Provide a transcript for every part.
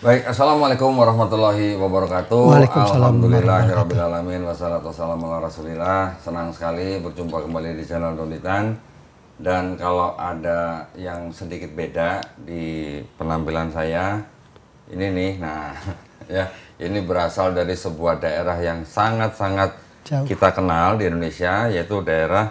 Baik, Assalamualaikum warahmatullahi wabarakatuh. Alhamdulillahirrabbilalamin. Wassalatu wassalamu ala rasulillah. Senang sekali berjumpa kembali di channel Donitan. Dan kalau ada yang sedikit beda di penampilan saya, ini nih, nah ya, ini berasal dari sebuah daerah yang sangat-sangat kita kenal di Indonesia, yaitu daerah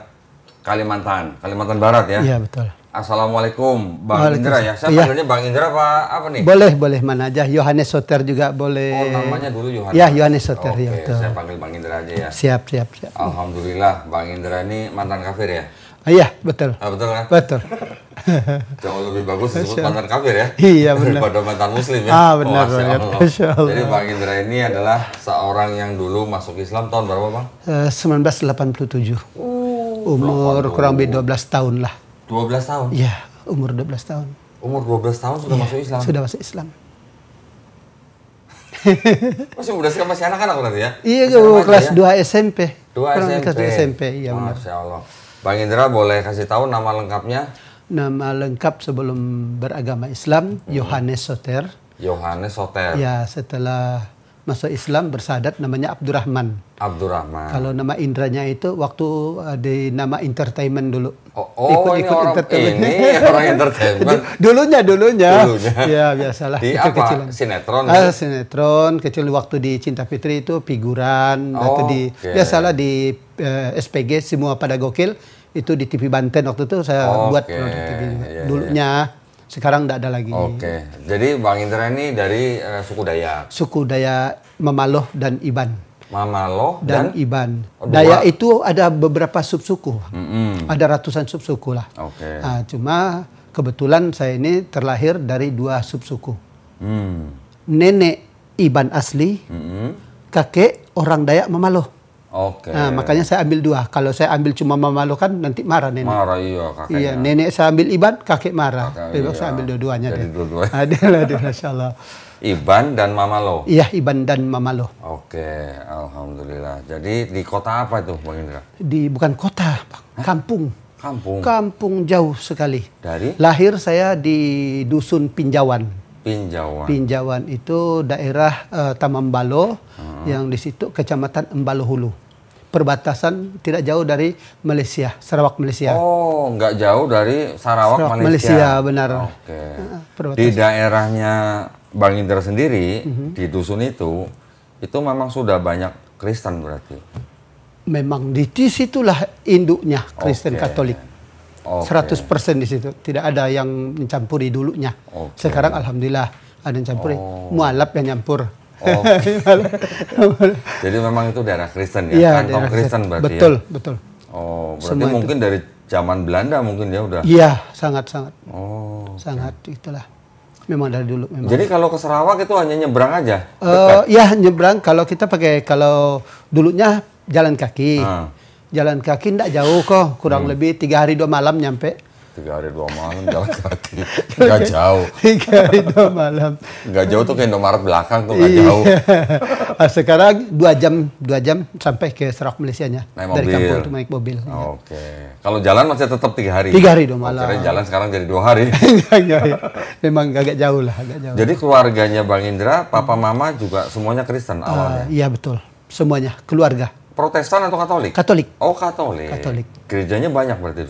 Kalimantan Barat ya. Iya, betul. Assalamualaikum, Bang Indra ya. Saya panggilnya Bang Indra apa nih? Boleh mana aja. Yohanes Soter juga boleh. Oh, namanya dulu Yohanes. Ya, Yohanes Soter. Oke, ya, betul. saya panggil Bang Indra aja ya. Siap. Alhamdulillah, Bang Indra ini mantan kafir ya? Iya, betul. Betul kan? Betul. Jauh lebih bagus disebut mantan kafir ya? Iya, benar. Daripada mantan muslim ya? Benar. Masya Allah. Jadi Bang Indra ini adalah seorang yang dulu masuk Islam tahun berapa, Bang? 1987. Umur kurang lebih 12 tahun lah. 12 tahun? Iya, umur 12 tahun. Umur 12 tahun sudah masuk Islam? Sudah masuk Islam. Masih muda sekali, masih anak-anak berarti ya? Iya, kelas 2 SMP. 2 SMP? Kelas 2 SMP, iya benar. Masya Allah. Bang Indra boleh kasih tahu nama lengkapnya? Nama lengkap sebelum beragama Islam, Yohanes Soter. Yohanes Soter. Ya, setelah masuk Islam bersahadat namanya Abdurrahman. Kalau nama Indranya itu waktu di nama entertainment dulu. Ikut entertainment. Ini orang entertainment. Dulunya. Ya, biasalah. Di apa? Sinetron? Sinetron. Kecil waktu di Cinta Fitri itu figuran. Atau biasalah di SPG semua pada gokil. Itu di TV Banten waktu itu saya buat produk TV juga. Dulunya. Sekarang tidak ada lagi. Jadi Bang Indra ini dari suku Dayak? Suku Dayak Mamaloh dan Iban. Mamaloh dan Iban. Dayak itu ada beberapa subsuku. Ada ratusan subsuku lah. Nah, cuma kebetulan saya ini terlahir dari 2 subsuku. Nenek Iban asli, kakek orang Dayak Mamaloh. Nah, makanya saya ambil 2. Kalau saya ambil cuma Mamaloh kan nanti marah nenek. Marah kakeknya. Iya, nenek saya ambil Iban, kakek marah. Saya ambil dua-duanya deh. Adalah Masya Allah. Iban dan Mamaloh? Iya, Iban dan Mamaloh. Alhamdulillah. Jadi di kota apa itu, Bang Indra? Bukan kota, Bang. Kampung. Kampung jauh sekali. Dari? Lahir saya di Dusun Pinjawan. Pinjawan itu daerah Tamambalo, yang di situ Kecamatan Embalo Hulu. Perbatasan tidak jauh dari Malaysia, Sarawak Malaysia. Oh, nggak jauh dari Sarawak Malaysia, benar. Di daerahnya Bang Indra sendiri, di dusun itu memang sudah banyak Kristen berarti? Memang di situlah induknya Kristen Katolik. 100% di situ. Tidak ada yang mencampuri dulunya. Sekarang Alhamdulillah ada yang campuri. Mualaf yang nyampur. Jadi memang itu daerah Kristen ya? Kantong Kristen berarti betul, ya? Betul. Berarti semua mungkin itu dari zaman Belanda mungkin ya udah? Iya, sangat. Sangat, itulah. Memang dari dulu. Jadi kalau ke Sarawak itu hanya nyebrang aja? Ya, nyebrang. Kalau kita kalau dulunya jalan kaki. Jalan kaki tidak jauh kok, kurang lebih 3 hari 2 malam nyampe. 3 hari 2 malam jalan kaki, nggak jauh. 3 hari 2 malam. Nggak jauh tuh ke Indomaret belakang tuh nggak jauh. Sekarang 2 jam sampai ke Sarawak Malaysianya. Dari kampung itu naik mobil. Kalau jalan masih tetap 3 hari? 3 hari 2 malam. Kira jalan sekarang jadi 2 hari. Memang agak jauh lah. Jadi keluarganya Bang Indra, papa mama juga semuanya Kristen awalnya? Iya betul, semuanya, keluarga. Protestan atau Katolik? Katolik. Katolik. Gerejanya banyak berarti?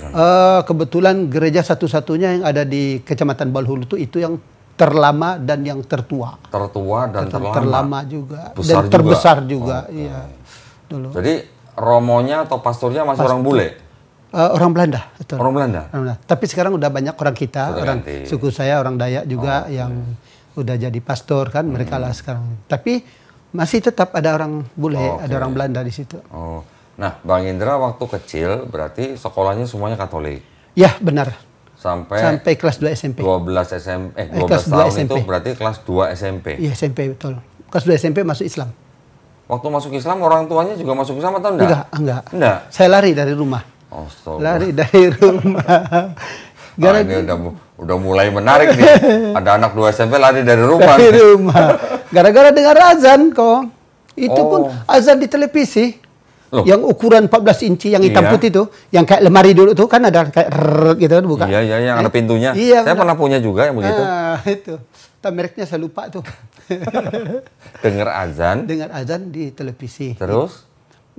Kebetulan gereja satu-satunya yang ada di Kecamatan Balhulu itu yang terlama dan yang tertua. Tertua dan terlama juga. Besar dan terbesar juga. Iya. Dulu. Jadi romonya atau pastornya masih orang bule? Orang Belanda. Betul. Orang Belanda? Tapi sekarang udah banyak orang kita, suku saya orang Dayak juga yang udah jadi pastor kan, mereka lah sekarang. Tapi masih tetap ada orang bule, ada orang Belanda di situ. Nah, Bang Indra waktu kecil berarti sekolahnya semuanya Katolik? Ya, benar. Sampai kelas 2 SMP. 12 tahun SMP. Itu berarti kelas 2 SMP? Iya, SMP, betul. Kelas 2 SMP masuk Islam. Waktu masuk Islam, orang tuanya juga masuk Islam atau enggak? Enggak. Saya lari dari rumah. Lari dari rumah. Ini udah mulai menarik nih. Ada anak 2 SMP lari dari rumah. Gara-gara dengar azan kok. Itu pun azan di televisi. Yang ukuran 14 inci yang hitam putih itu, yang kayak lemari dulu tuh kan ada kayak gitu kan buka. Iya, yang ada pintunya. Iya, saya pernah punya juga yang begitu. Itu. Tak mereknya saya lupa tuh. Dengar azan? Dengar azan di televisi. Terus?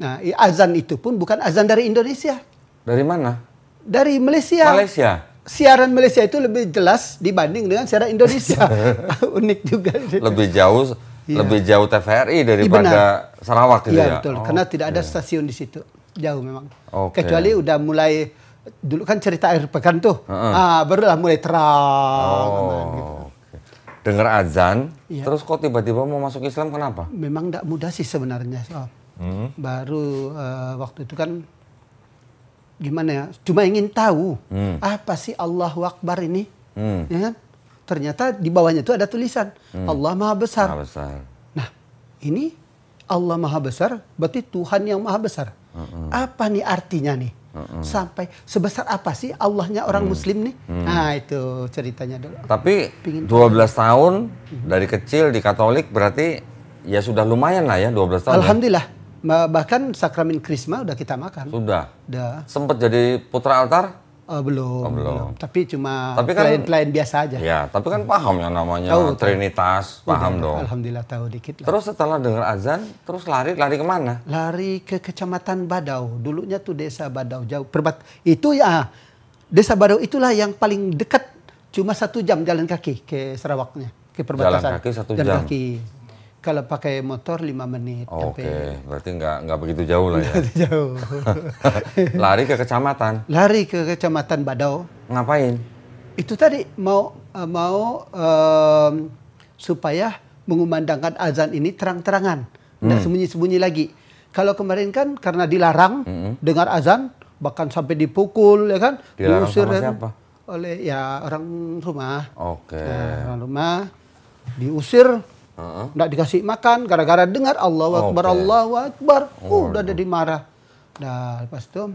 Nah, azan itu pun bukan azan dari Indonesia. Dari mana? Dari Malaysia. Malaysia? Siaran Malaysia itu lebih jelas dibanding dengan siaran Indonesia. Unik juga. Lebih jauh TVRI daripada Sarawak gitu ya? Betul. Karena tidak ada stasiun di situ. Jauh memang. Kecuali udah mulai, dulu kan cerita akhir pekan tuh. Barulah mulai terang. Gitu. Dengar azan, terus kok tiba-tiba mau masuk Islam, kenapa? Memang tidak mudah sih sebenarnya. Baru waktu itu kan gimana ya, cuma ingin tahu apa sih Allahu Akbar ini, ya kan? Ternyata di bawahnya itu ada tulisan Allah Maha Besar. Maha Besar. Nah, ini Allah Maha Besar berarti Tuhan yang Maha Besar. Apa nih artinya nih? Sampai sebesar apa sih Allahnya orang Muslim nih? Nah, itu ceritanya dulu. Tapi 12 tahun dari kecil di Katolik berarti ya sudah lumayan lah ya 12 tahun. Alhamdulillah. Ya? Bahkan sakramen Krisma udah kita makan. Sudah. Sempat jadi putra altar? Belum. Tapi cuma pelayan biasa aja. Ya, tapi kan paham yang namanya Trinitas, paham dong. Alhamdulillah tahu dikit lah. Terus setelah dengar azan, terus lari kemana? Lari ke Kecamatan Badau. Dulunya tuh Desa Badau jauh. Itu ya, Desa Badau itulah yang paling dekat. Cuma 1 jam jalan kaki ke Sarawaknya, ke perbatasan. Jalan kaki 1 jam. Jalan kaki. Kalau pakai motor 5 menit. Oke, berarti nggak begitu jauh lah ya. Jauh. Lari ke kecamatan. Lari ke Kecamatan Badau. Ngapain? Itu tadi mau supaya mengumandangkan azan ini terang-terangan, tidak sembunyi-sembunyi lagi. Kalau kemarin kan karena dilarang dengar azan, bahkan sampai dipukul, ya kan? Dilarang sama siapa? Oleh ya orang rumah. Orang rumah diusir. Nggak dikasih makan gara-gara dengar Allahu Akbar, Allahu Akbar. Udah jadi marah. Nah, lepas itu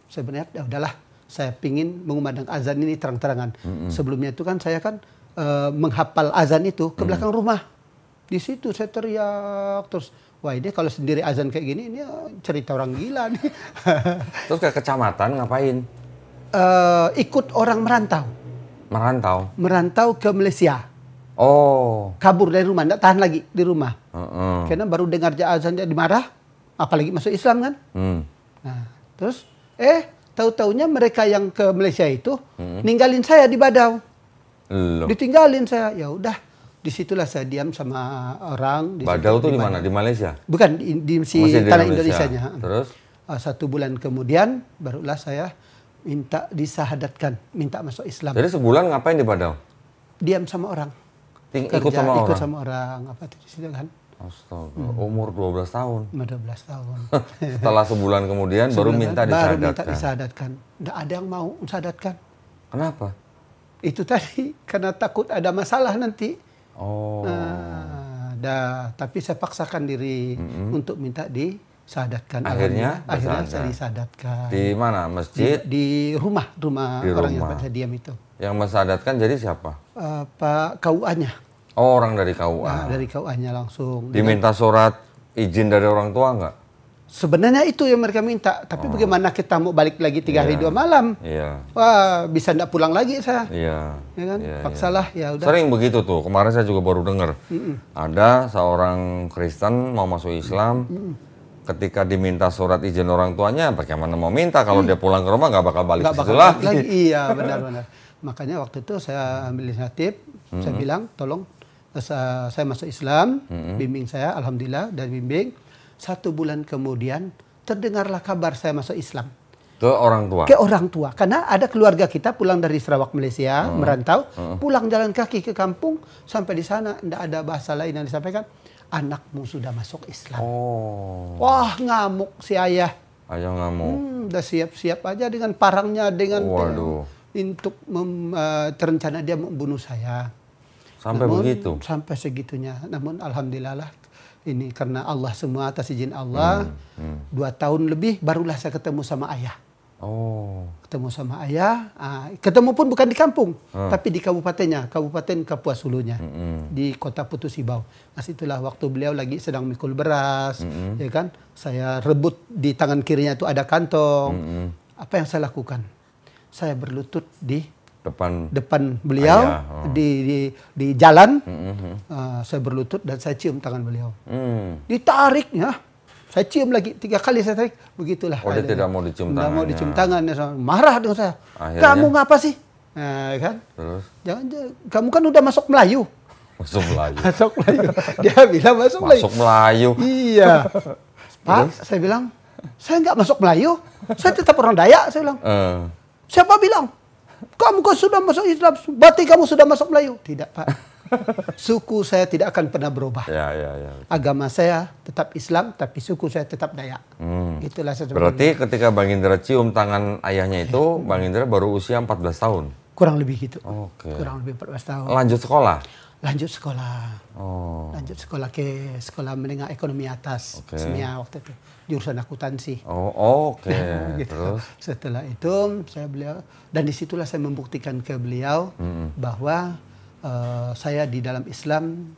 sebenarnya ya udahlah, saya pingin mengumandang azan ini terang-terangan. Sebelumnya itu kan saya kan menghafal azan itu ke belakang rumah. Di situ saya teriak terus, wah ini kalau sendiri azan kayak gini, ini cerita orang gila nih. Terus ke kecamatan ngapain? Ikut orang merantau. Merantau ke Malaysia. Kabur dari rumah, tidak tahan lagi di rumah. Karena baru dengar azan dia dimarah, apalagi masuk Islam kan. Nah, terus tahu-taunya mereka yang ke Malaysia itu ninggalin saya di Badau. Ditinggalin saya, ya udah. Disitulah saya diam sama orang. Badau tuh di mana? Di Malaysia? Bukan, di tanah Indonesianya. Terus? 1 bulan kemudian barulah saya minta disahadatkan, minta masuk Islam. Jadi sebulan ngapain di Badau? Diam sama orang. Ikut sama orang apa tuh di situ kan. Astaga, umur 12 tahun. 12 tahun. Setelah sebulan kemudian baru minta disahadatkan. Nggak ada yang mau mensahadatkan. Kenapa? Itu tadi karena takut ada masalah nanti. Tapi saya paksakan diri untuk minta disahadatkan. Akhirnya saya disahadatkan. Di mana? Masjid? Di rumah orang yang pada diam itu. Yang mensahadatkan jadi siapa? Pak KUA-nya. Orang dari KUA. Nah, dari KUA-nya langsung. Diminta surat izin dari orang tua nggak? Sebenarnya itu yang mereka minta. Tapi bagaimana kita mau balik lagi 3 hari 2 malam? Wah, bisa nggak pulang lagi saya. Ya kan? Paksalah, ya udah. Sering begitu tuh. Kemarin saya juga baru dengar. Ada seorang Kristen mau masuk Islam. Ketika diminta surat izin orang tuanya, bagaimana mau minta kalau dia pulang ke rumah nggak bakal balik lagi. Iya, benar-benar. Makanya waktu itu saya ambil inisiatif, saya bilang tolong saya masuk Islam, bimbing saya, alhamdulillah dari bimbing. 1 bulan kemudian terdengarlah kabar saya masuk Islam. Ke orang tua? Ke orang tua, karena ada keluarga kita pulang dari Sarawak Malaysia, merantau, pulang jalan kaki ke kampung, sampai di sana tidak ada bahasa lain yang disampaikan, anakmu sudah masuk Islam. Wah, ngamuk si ayah. Ayah ngamuk. Udah siap-siap aja dengan parangnya, dengan untuk terencana dia membunuh saya. Begitu? Sampai segitunya. Namun alhamdulillah lah, ini karena Allah semua, atas izin Allah, 2 tahun lebih barulah saya ketemu sama ayah. Ketemu sama ayah. Ketemu pun bukan di kampung, tapi di kabupatennya, Kabupaten Kapuas Hulunya, di kota Putusibau. Mas itulah waktu beliau lagi sedang mikul beras, ya kan? Saya rebut di tangan kirinya itu ada kantong. Apa yang saya lakukan? Saya berlutut di depan beliau di jalan. Saya berlutut dan saya cium tangan beliau. Ditariknya, saya cium lagi 3 kali saya tarik, begitulah. Oh, dia tidak mau dicium tangannya. Tidak mau dicium tangannya, marah dengan saya. Akhirnya, kamu ngapa sih? Nah, kan? Terus? Jangan, kamu kan udah masuk Melayu. Masuk Melayu. Masuk Melayu. Dia bilang masuk Melayu. Masuk Melayu. Iya. Pak, saya bilang, saya nggak masuk Melayu. Saya tetap orang Dayak, saya bilang. Siapa bilang? Kamu kan sudah masuk Islam, berarti kamu sudah masuk Melayu. Tidak, Pak. Suku saya tidak akan pernah berubah. Ya. Agama saya tetap Islam, tapi suku saya tetap Dayak. Itulah saya. Berarti ketika Bang Indra cium tangan ayahnya itu, Bang Indra baru usia 14 tahun? Kurang lebih gitu. Oke. Kurang lebih 14 tahun. Lanjut sekolah? Lanjut sekolah. Oh. Lanjut sekolah ke sekolah menengah ekonomi atas. SMIA waktu itu. Jurusan akuntansi. Oh, oke. Gitu. Terus? Setelah itu, dan disitulah saya membuktikan ke beliau bahwa saya di dalam Islam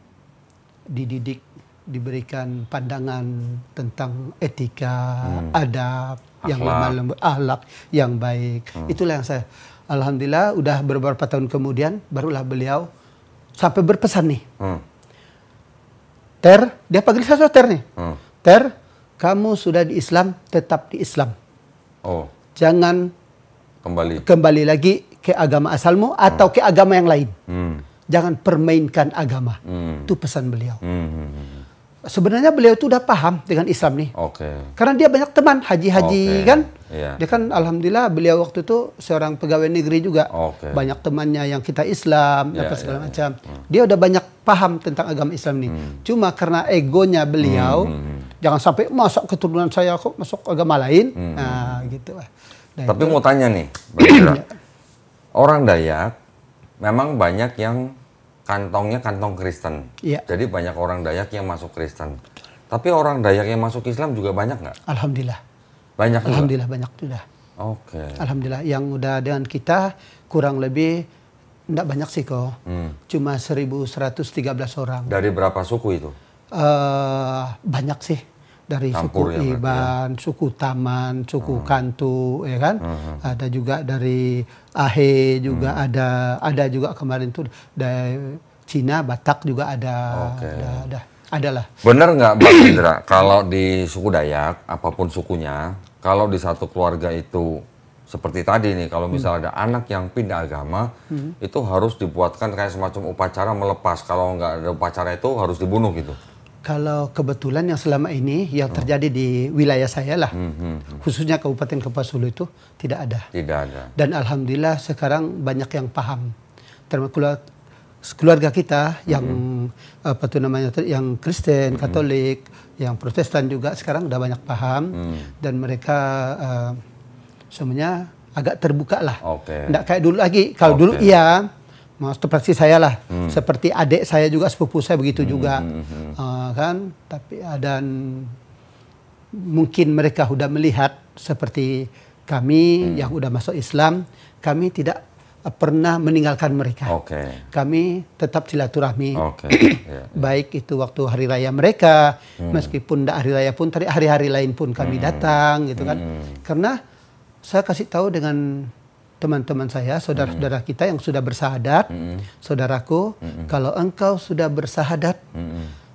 dididik, diberikan pandangan tentang etika, adab, yang lemah lembut, akhlak yang baik. Itulah yang saya, alhamdulillah, udah beberapa tahun kemudian barulah beliau sampai berpesan nih. Ter, dia panggil saya Ter nih. Ter, kamu sudah di Islam, tetap di Islam. Oh. Jangan kembali lagi ke agama asalmu atau ke agama yang lain. Jangan permainkan agama. Itu pesan beliau. Sebenarnya beliau itu udah paham dengan Islam nih. Karena dia banyak teman haji-haji kan. Dia kan alhamdulillah beliau waktu itu seorang pegawai negeri juga. Banyak temannya yang kita Islam, apa segala macam. Dia udah banyak paham tentang agama Islam nih. Cuma karena egonya beliau, jangan sampai masuk keturunan saya kok masuk agama lain. Nah, gitu lah. Tapi mau tanya nih, orang Dayak memang banyak yang kantongnya kantong Kristen. Jadi banyak orang Dayak yang masuk Kristen. Tapi orang Dayak yang masuk Islam juga banyak nggak? Alhamdulillah. Banyak juga? Alhamdulillah banyak sudah. Alhamdulillah. Yang udah dengan kita kurang lebih enggak banyak sih kok. Cuma 1.113 orang. Dari berapa suku itu? Banyak sih. Dari Campur suku Iban, suku Taman, suku Kantu, ya kan? Ada juga dari Ahe juga ada juga kemarin tuh dari Cina, Batak juga ada. Adalah. Bener nggak Bang Indra, kalau di suku Dayak, apapun sukunya, kalau di satu keluarga itu seperti tadi nih, kalau misalnya ada anak yang pindah agama, itu harus dibuatkan kayak semacam upacara melepas. Kalau nggak ada upacara itu harus dibunuh gitu. Kalau kebetulan yang selama ini yang terjadi di wilayah saya lah, khususnya Kabupaten Kapuas Hulu itu tidak ada. Tidak ada. Dan alhamdulillah sekarang banyak yang paham. Termasuk keluarga kita yang apa tuh namanya, yang Kristen, Katolik, yang Protestan juga sekarang udah banyak paham dan mereka semuanya agak terbuka lah. Nggak kayak dulu lagi. Kalau dulu iya. Seperti saya lah, seperti adik saya juga, sepupu saya begitu juga, kan. Tapi dan mungkin mereka sudah melihat seperti kami yang udah masuk Islam, kami tidak pernah meninggalkan mereka. Kami tetap silaturahmi, baik itu waktu hari raya mereka, meskipun tidak hari raya pun, hari-hari lain pun kami datang, gitu kan. Karena saya kasih tahu dengan teman-teman saya, saudara-saudara kita yang sudah bersahadat, saudaraku, kalau engkau sudah bersahadat,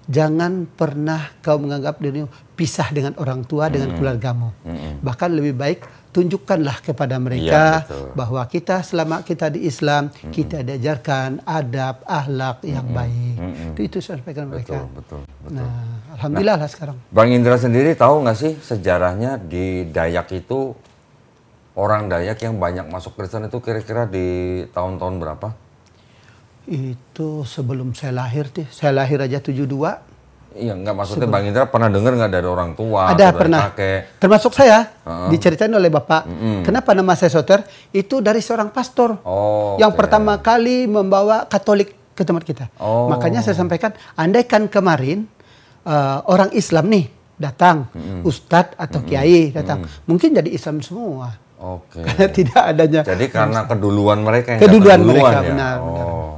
jangan pernah kau menganggap dirimu pisah dengan orang tua, dengan keluargamu. Bahkan lebih baik tunjukkanlah kepada mereka bahwa kita selama kita di Islam, kita diajarkan adab, akhlak yang baik. Itu saya sampaikan mereka. Nah, alhamdulillah lah sekarang. Bang Indra sendiri tahu nggak sih sejarahnya di Dayak itu? Orang Dayak yang banyak masuk Kristen itu kira-kira di tahun-tahun berapa? Itu sebelum saya lahir, saya lahir aja 72. Iya, nggak maksudnya Bang Indra pernah dengar nggak dari orang tua? Ada, pernah. Kakek? Termasuk saya, diceritain oleh Bapak. Kenapa nama saya Soter? Itu dari seorang pastor yang pertama kali membawa Katolik ke tempat kita. Makanya saya sampaikan, andaikan kemarin orang Islam nih datang, Ustadz atau Kiai datang, mungkin jadi Islam semua. Karena tidak adanya. Jadi karena keduluan mereka yang keduluan mereka, ya? Benar.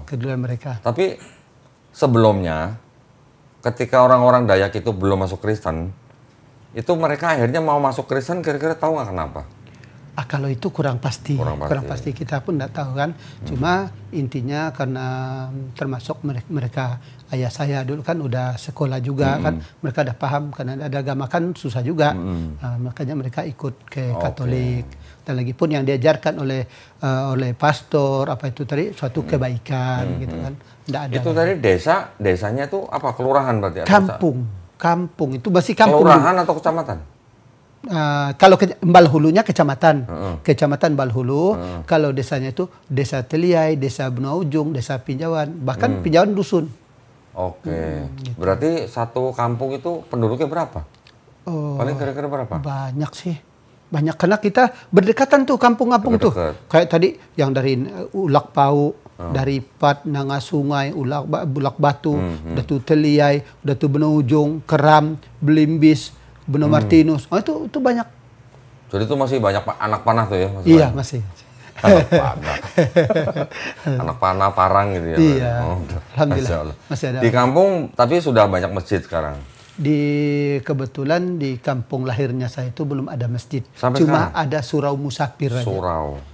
Keduluan mereka. Tapi sebelumnya, ketika orang-orang Dayak itu belum masuk Kristen, itu mereka akhirnya mau masuk Kristen, kira-kira tahu nggak kenapa? Kalau itu kurang pasti. Kurang pasti. Kita pun tidak tahu kan. Cuma intinya karena termasuk mereka ayah saya dulu kan udah sekolah juga kan. Mereka udah paham karena ada agama kan susah juga. Makanya mereka ikut ke Katolik. Dan lagi pun yang diajarkan oleh pastor apa itu tadi suatu kebaikan gitu kan. Nggak ada. Itu tadi desanya itu apa? Kelurahan berarti? Kampung itu masih kampung. Kelurahan atau kecamatan? Kalau Balhulunya kecamatan, kecamatan Balhulu. Kalau desanya itu desa Teliai, desa Benua Ujung, desa Pinjauan, bahkan Pinjauan dusun. Oke, gitu. Berarti satu kampung itu penduduknya berapa? Paling kira-kira berapa? Banyak sih, banyak karena kita berdekatan tuh kampung-kampung tuh. Kayak tadi yang dari Ulak Pau, dari Pat, Nanga Sungai, Bulak Batu, udah tuh Teliai, udah tuh Benua Ujung, Keram, Belimbis. Benua Martinus, itu banyak. Jadi itu masih banyak anak panah tuh ya? Iya, masih. Anak panah. Anak panah parang gitu ya? Iya, alhamdulillah. Masih ada. Di kampung, tapi sudah banyak masjid sekarang? Kebetulan di kampung lahirnya saya itu belum ada masjid. sekarang? Cuma ada surau musafir aja.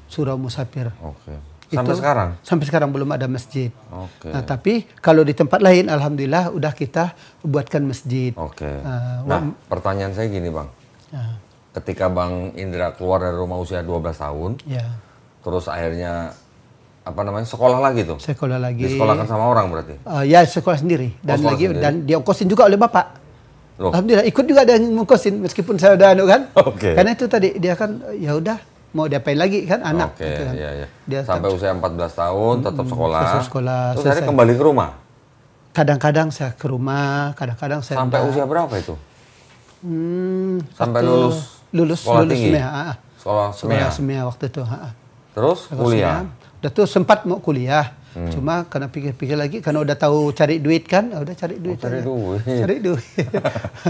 Surau musafir. Oke. Sampai sekarang? Sampai sekarang belum ada masjid. Oke. Nah, tapi kalau di tempat lain, alhamdulillah udah kita buatkan masjid. Oke. Nah, pertanyaan saya gini, Bang. Ketika Bang Indra keluar dari rumah usia 12 tahun, terus akhirnya sekolah lagi tuh? Sekolah lagi. Disekolahkan sama orang berarti? Ya, sekolah sendiri. Dan dan diongkosin juga oleh bapak. Loh. Alhamdulillah ikut juga ada yang ngongkosin meskipun saya udah kan. Karena itu tadi dia kan ya udah mau diapain lagi kan anak. Gitu kan. Iya. Dia sampai usia 14 tahun tetap sekolah. Terus saya kembali ke rumah? Kadang-kadang saya ke rumah, kadang-kadang saya sampai usia berapa itu? Sampai lulus tinggi? Sekolah semea waktu itu. Terus kuliah? Udah tuh sempat mau kuliah. Cuma karena pikir-pikir lagi, karena udah tahu cari duit kan, udah cari duit. Cari duit.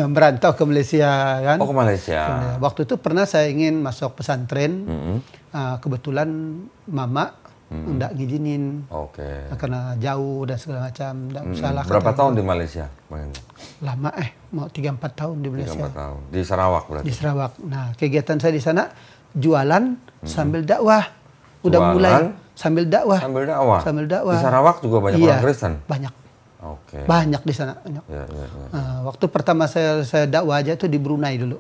Merantau ke Malaysia kan. Oh, ke Malaysia. Waktu itu pernah saya ingin masuk pesantren, kebetulan mama enggak ngizinin. Karena jauh dan segala macam, enggak salah. Berapa tahun di Malaysia? Lama mau 3-4 tahun di Malaysia. 3-4 tahun. Di Sarawak berarti? Di Sarawak. Nah, kegiatan saya di sana jualan sambil dakwah. Udah mulai sambil dakwah. Di Sarawak juga banyak orang Kristen? Banyak. Banyak di sana. Banyak. Waktu pertama saya dakwah aja itu di Brunei dulu.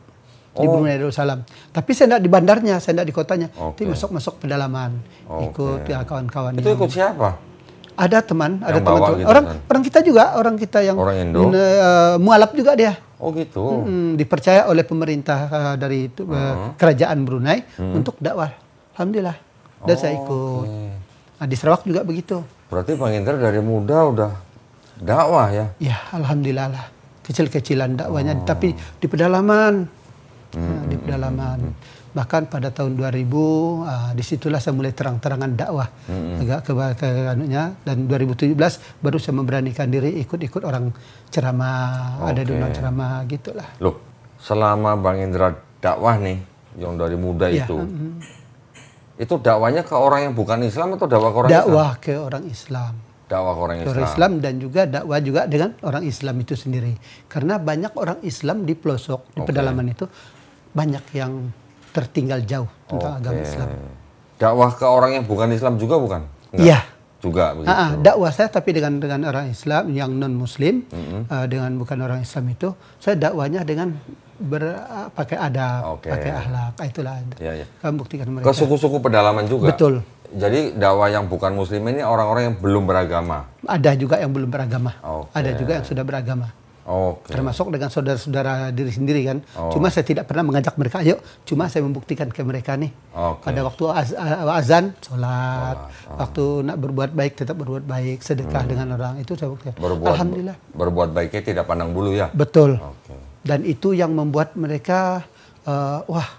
Di Brunei Darussalam. Tapi saya tidak di bandarnya, saya tidak di kotanya. Itu masuk pedalaman. Ikut kawan-kawan. Itu ikut siapa? Ada teman, gitu orang kita juga, orang kita yang Indo? mualaf juga dia. Oh gitu. Dipercaya oleh pemerintah dari kerajaan Brunei untuk dakwah. Alhamdulillah. Dan saya ikut. Nah, di Sarawak juga begitu. Berarti Bang Indra dari muda udah dakwah ya? Ya, alhamdulillah lah. Kecil-kecilan dakwahnya, tapi di pedalaman. Di pedalaman. Bahkan pada tahun 2000, disitulah saya mulai terang-terangan dakwah. Agak ke anunya. Dan 2017 baru saya memberanikan diri ikut-ikut orang ceramah. Ada donon ceramah gitulah. Loh, selama Bang Indra dakwah nih, yang dari muda itu dakwahnya ke orang yang bukan Islam atau dakwah ke orang Islam? Dakwah ke orang Islam. Dakwah ke orang Islam. Islam dan juga dakwah juga dengan orang Islam itu sendiri. Karena banyak orang Islam di pelosok, di pedalaman itu banyak yang tertinggal jauh tentang agama Islam. Dakwah ke orang yang bukan Islam juga bukan? Iya. Juga begitu. Dakwah saya tapi dengan orang Islam yang non Muslim, dengan bukan orang Islam itu, saya dakwahnya dengan pakai adab, pakai akhlak, itulah. Kami buktikan mereka. Ke suku-suku pedalaman juga. Betul. Jadi dakwah yang bukan Muslim ini orang-orang yang belum beragama. Ada juga yang belum beragama. Ada juga yang sudah beragama. Termasuk dengan saudara-saudara diri sendiri kan. Cuma saya tidak pernah mengajak mereka, ayo. Cuma saya membuktikan ke mereka nih. Pada waktu azan, sholat. Waktu nak berbuat baik, tetap berbuat baik. Sedekah dengan orang, itu saya buktikan. Alhamdulillah. Berbuat baiknya tidak pandang bulu ya? Betul. Dan itu yang membuat mereka, wah,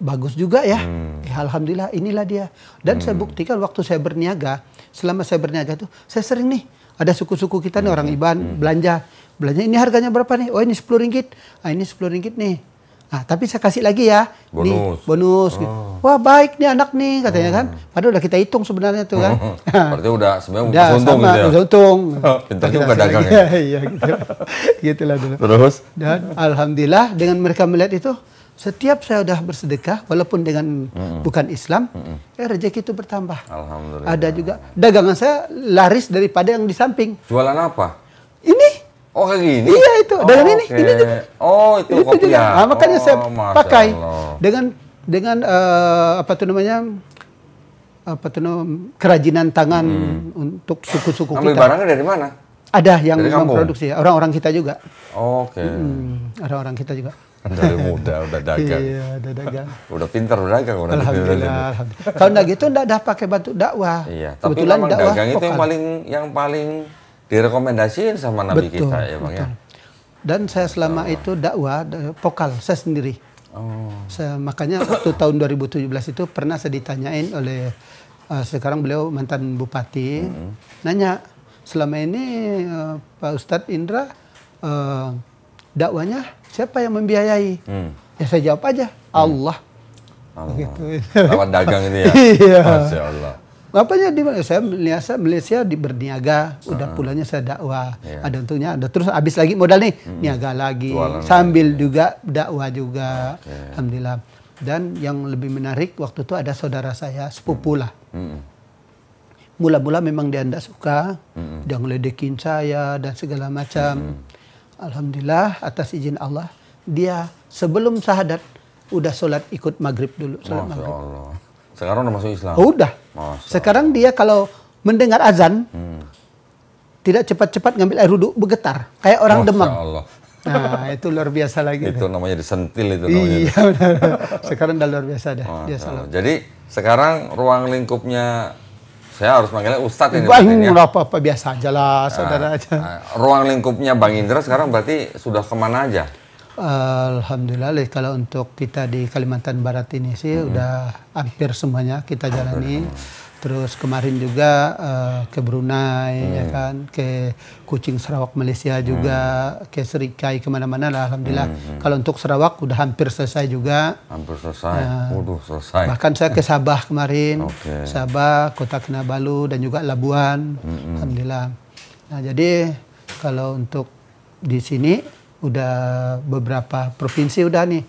bagus juga ya. Alhamdulillah, inilah dia. Dan saya buktikan waktu saya berniaga, selama saya berniaga itu, saya sering nih, ada suku-suku kita nih, orang Iban, belanja ini harganya berapa nih? Oh ini 10 ringgit. Ini 10 ringgit nih. Tapi saya kasih lagi ya. Bonus. Gitu. Wah baik nih anak nih katanya kan. Padahal udah kita hitung sebenarnya tuh kan. Berarti udah sebenarnya untung gitu ya. Udah untung. Pintar juga dagang ya. Iya gitu. Gitulah dulu. Terus? Dan alhamdulillah dengan mereka melihat itu, Setiap saya udah bersedekah, walaupun dengan bukan Islam, rezeki itu bertambah. Alhamdulillah. Ada juga dagangan saya laris daripada yang di samping. Jualan apa? Ini. Oh kayak gini? Iya itu, dengan ini. Okay. Ini juga. Oh itu kopi ya? Nah, makanya saya pakai Allah. dengan apa tuh namanya, kerajinan tangan untuk suku-suku kita. Ambil barangnya dari mana? Ada yang memproduksi, orang-orang kita juga. Oke. Orang-orang kita juga. Dari muda udah dagang. Iya, udah dagang. Udah pintar udah dagang. Alhamdulillah. Kalau enggak gitu enggak ada pakai bantu dakwah. Iya, tapi memang dagang itu yang paling direkomendasiin sama Nabi kita ya Bang ya. Dan saya selama itu dakwah vokal saya sendiri. Makanya waktu tahun 2017 itu pernah saya ditanyain oleh sekarang beliau mantan bupati, nanya selama ini Pak Ustadz Indra dakwanya siapa yang membiayai? Ya saya jawab aja, Allah. Gitu. Lewat dagang ini ya? Iya. Masya Allah. Ngapain di Malaysia berniaga, udah pulangnya saya dakwah. Iya. Ada untungnya, ada terus habis lagi modal nih, niaga lagi, sambil juga dakwah juga. Alhamdulillah. Dan yang lebih menarik waktu itu ada saudara saya, sepupu lah. Mula-mula memang dia tidak suka, dia ngeledekin saya dan segala macam. Alhamdulillah atas izin Allah, dia sebelum syahadat udah sholat ikut maghrib dulu. Sholat maghrib. Allah. Sekarang udah masuk Islam? Udah. Sekarang dia kalau mendengar azan, tidak cepat-cepat ngambil air wudhu, bergetar. Kayak orang demam. Allah. Nah, itu luar biasa lagi. Itu namanya disentil itu. Iya, benar. Sekarang udah luar biasa dah. Jadi sekarang ruang lingkupnya, saya harus manggilnya Ustadz ini. Nggak apa-apa, biasa aja lah, saudara aja. Ruang lingkupnya Bang Indra sekarang berarti sudah kemana aja? Alhamdulillah, kalau untuk kita di Kalimantan Barat ini sih udah hampir semuanya kita jalani. Terus kemarin juga ke Brunei, ya kan, ke Kucing Sarawak Malaysia juga, ke Serikai kemana-mana lah. Alhamdulillah. Kalau untuk Sarawak udah hampir selesai juga. Hampir selesai. Waduh, selesai. Bahkan saya ke Sabah kemarin, Sabah, Kota Kinabalu dan juga Labuan. Alhamdulillah. Nah jadi kalau untuk di sini udah beberapa provinsi udah nih.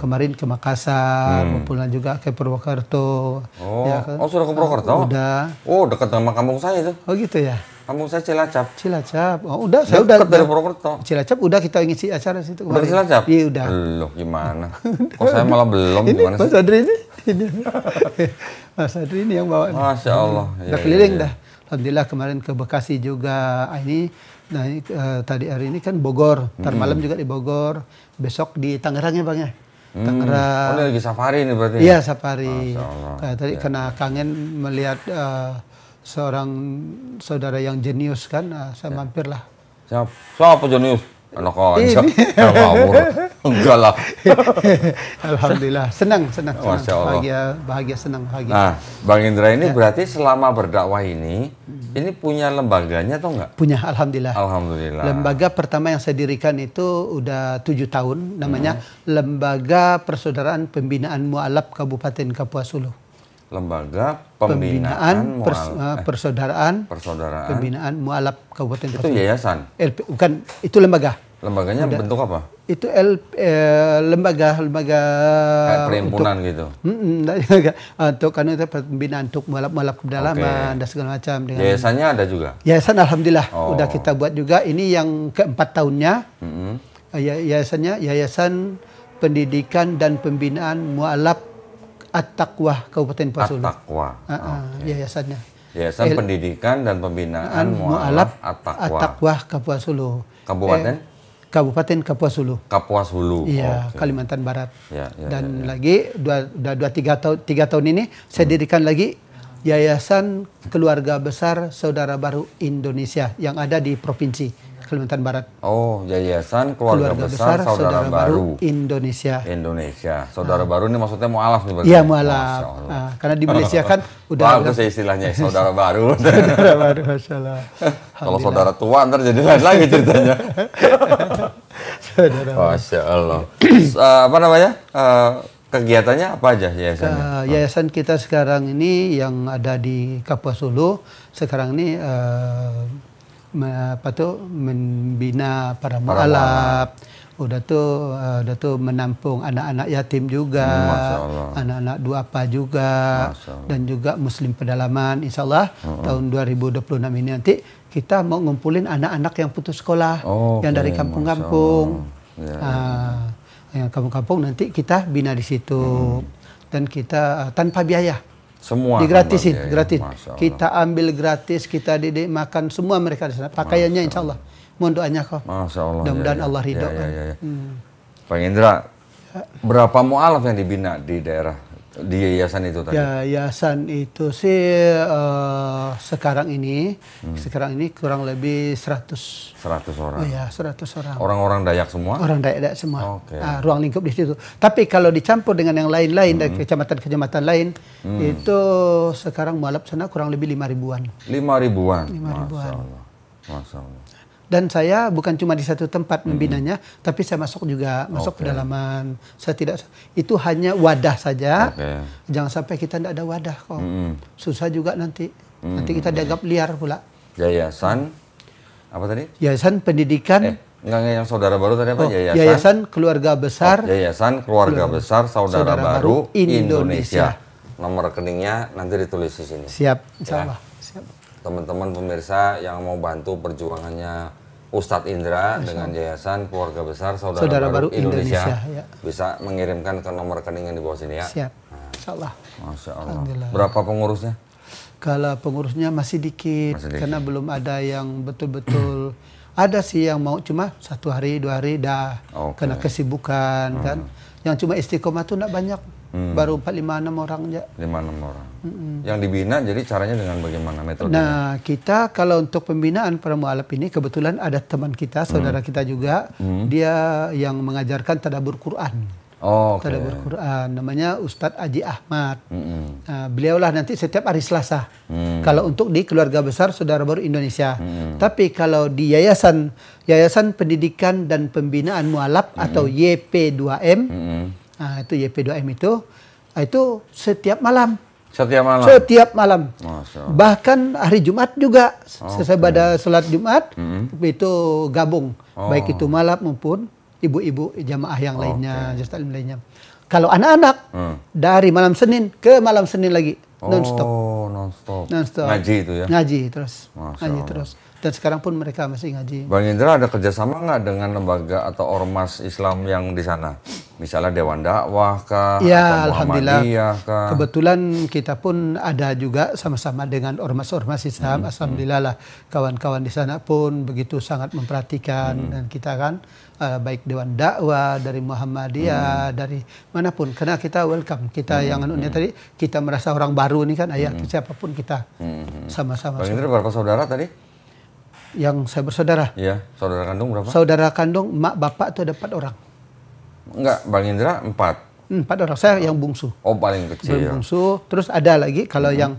Kemarin ke Makassar, pulang juga ke Purwokerto. Ya kan? Sudah ke Purwokerto? Udah. Oh, dekat sama kampung saya itu. Oh gitu ya. Kampung saya Cilacap. Cilacap. Oh, udah. Saya udah dari Purwokerto. Cilacap udah kita ngisi acara situ. Udah di Cilacap? Iya udah. Loh gimana? Kok saya malah belum? Ini Gimana Mas Adri ini. Mas Adri ini yang bawa. Masya Allah. Udah keliling dah. Alhamdulillah kemarin ke Bekasi juga. Nah, tadi hari ini kan Bogor, ntar malam juga di Bogor, besok di Tangerang ya Bang ya. Tangerang. Oh, ini lagi safari nih berarti? Iya, safari. ya. Tadi karena kangen melihat seorang saudara yang jenius kan, saya mampir lah. Siapa jenius? Anak aja, yang ngawur. Enggak lah. Alhamdulillah, senang. Bahagia, senang. Nah, Bang Indra ini berarti selama berdakwah ini punya lembaganya atau enggak? Punya, Alhamdulillah. Alhamdulillah. Lembaga pertama yang saya dirikan itu udah 7 tahun, namanya Lembaga Persaudaraan Pembinaan Mu'alaf Kabupaten Kapuas Hulu. Lembaga Pembinaan Persaudaraan Pembinaan Mu'alaf Kabupaten Kapuas Hulu. Itu yayasan? Bukan, itu lembaga. Lembaganya bentuk apa? Itu lembaga kayak perhimpunan gitu. Untuk kan itu pembinaan untuk mualaf pedalaman dan segala macam. Yayasannya ada juga. Yayasan alhamdulillah udah kita buat juga. Ini yang keempat tahunnya. Yayasannya Yayasan Pendidikan dan Pembinaan Mualaf At-Taqwa Kabupaten Kapuas Hulu. At-Taqwa. Yayasannya. Yayasan Pendidikan dan Pembinaan Mualaf At-Taqwa Kapuas Hulu. Kabupaten Kapuas Hulu. Kapuas Hulu. Iya, Kalimantan Barat. Dan lagi tiga tahun ini saya dirikan lagi Yayasan Keluarga Besar Saudara Baru Indonesia yang ada di Provinsi Kalimantan Barat. Oh, Yayasan Keluarga Besar Saudara Baru Indonesia. Saudara baru ini maksudnya mualaf nih berarti. Iya, mualaf. Karena di Malaysia kan udah bagus istilahnya saudara baru. Saudara baru, masyaallah. Kalau saudara tua ntar jadi lain lagi ceritanya. Masya Allah. Apa namanya? Kegiatannya apa aja yayasannya? Yayasan kita sekarang ini yang ada di Kapuas Hulu sekarang ini membina para mualaf, udah tuh menampung anak-anak yatim juga, anak-anak duafa juga, dan juga muslim pedalaman. Insya Allah tahun 2026 ini nanti kita mau ngumpulin anak-anak yang putus sekolah, yang dari kampung-kampung. Yang kampung-kampung nanti kita bina di situ, dan kita tanpa biaya. Semua digratisin, gratis. Kita ambil gratis, kita didik, makan semua mereka di sana. Pakaiannya insya Allah. Mohon doanya kok. Masya Allah. Mudah-mudahan Allah ridho. Pak Indra, berapa mu'alaf yang dibina di daerah, di yayasan itu tadi? Yayasan itu sih sekarang ini kurang lebih 100 orang. Oh ya, 100 orang. Orang-orang Dayak semua? Orang Dayak semua. Ruang lingkup di situ. Tapi kalau dicampur dengan yang lain-lain dari kecamatan-kecamatan lain, itu sekarang mualaf sana kurang lebih 5.000-an. 5.000-an. Masya Allah. Dan saya bukan cuma di satu tempat membinanya, tapi saya masuk pedalaman. Saya tidak, itu hanya wadah saja. Jangan sampai kita tidak ada wadah kok. Susah juga nanti. Nanti kita dianggap liar pula. Yayasan apa tadi? Yayasan Pendidikan. Enggak, yang saudara baru tadi apa? Yayasan Keluarga Besar. Yayasan Keluarga Besar Saudara Baru Indonesia. Nomor rekeningnya nanti ditulis di sini. Siap, insya Allah. Teman-teman pemirsa yang mau bantu perjuangannya Ustadz Indra dengan Yayasan Keluarga Besar Saudara Baru Indonesia bisa mengirimkan ke nomor rekening yang di bawah sini ya. Siap, insya Allah. Masya Allah. Berapa pengurusnya? Kalau pengurusnya masih dikit, karena belum ada yang betul-betul. Ada sih yang mau cuma 1 hari 2 hari dah, kena kesibukan kan. Yang cuma istiqomah tuh enggak banyak. Baru 4-5-6 orang aja. 5-6 orang. Yang dibina jadi caranya dengan bagaimana metodenya? Nah, kita kalau untuk pembinaan para mualaf ini kebetulan ada teman kita, saudara kita juga, dia yang mengajarkan tadabbur Quran. Tadabbur Quran, namanya Ustadz Aji Ahmad. Nah, beliaulah nanti setiap hari Selasa. Kalau untuk di Keluarga Besar Saudara Baru Indonesia. Tapi kalau di Yayasan Pendidikan dan Pembinaan Mualaf atau YP2M, nah, itu YP2M itu setiap malam. Setiap malam. Bahkan hari Jumat juga. Selesai pada sholat Jumat, itu gabung. Baik itu malam maupun ibu-ibu jamaah yang lainnya, jaztalim lainnya. Kalau anak-anak, dari malam Senin ke malam Senin lagi. Non-stop. Ngaji itu ya? Ngaji terus. Dan sekarang pun mereka masih ngaji. Bang Indra, ada kerjasama nggak dengan lembaga atau ormas Islam yang di sana? Misalnya Dewan Dakwah kah? Ya, atau alhamdulillah. Kah? Kebetulan kita pun ada juga sama-sama dengan ormas-ormas Islam. Alhamdulillah lah, kawan-kawan di sana pun begitu sangat memperhatikan. Dan kita kan baik Dewan Dakwah, dari Muhammadiyah, dari manapun. Karena kita welcome. Kita yang anunya tadi, kita merasa orang baru nih kan, ayah siapapun kita sama-sama. Bang Indra, berapa saudara tadi? Yang saya bersaudara? Iya, saudara kandung berapa? Saudara kandung, mak bapak itu ada 4 orang. Enggak, Bang Indra 4? 4 orang, saya yang bungsu. Paling kecil. Bungsu, terus ada lagi kalau yang...